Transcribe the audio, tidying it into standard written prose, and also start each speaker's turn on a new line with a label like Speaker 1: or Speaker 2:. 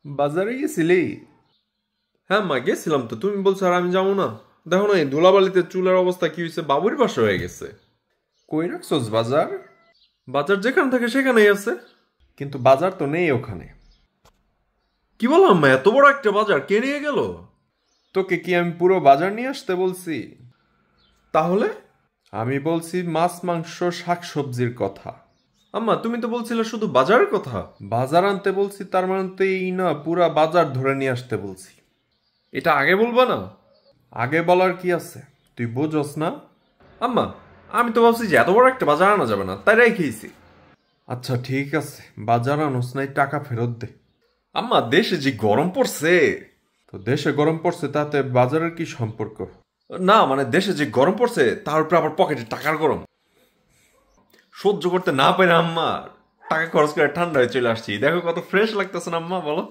Speaker 1: বাজারে গেছিলি? হ্যাঁ মা, গেছিলাম তো। তুমি বলছো আর আমি যাবো না? দেখো না এই ধুলাবালিতে চুলের অবস্থা কি হয়েছে, বাবুর পাশে হয়ে গেছে। কই রাখছোস বাজার? বাজার যেখানে থাকে সেখানেই আছে। কিন্তু বাজার তো নেই ওখানে। কি বললাম মা, এত বড় একটা বাজার কে নিয়ে গেল? তোকে কি আমি পুরো বাজার নিয়ে আসতে বলছি? তাহলে? আমি বলছি মাছ মাংস শাক সবজির কথা। আম্মা তুমি তো বলছিলে শুধু বাজারের কথা। বাজার আনতে বলছি তার মানে তো এই না, পুরা বাজার ধরে নিয়ে আসতে বলছি। এটা আগে বলবা না? আগে বলার কি আছে, তুই বোঝস না? আম্মা আমি তো ভাবছি যে এত বড় একটা বাজার আনা যাবে না, তাই রেখেছি। আচ্ছা ঠিক আছে, বাজার আনোস নাই, টাকা ফেরত দে। আম্মা দেশে যে গরম পড়ছে। তো দেশে গরম পড়ছে তাতে বাজারের কি সম্পর্ক? না মানে দেশে যে গরম পড়ছে তার উপরে আবার পকেটে টাকার গরম সহ্য করতে না পারে আম্মা। টাকা খরচ করে ঠান্ডা হয়ে চলে আসছি, দেখো কত ফ্রেশ লাগতেছে না আম্মা, বলো।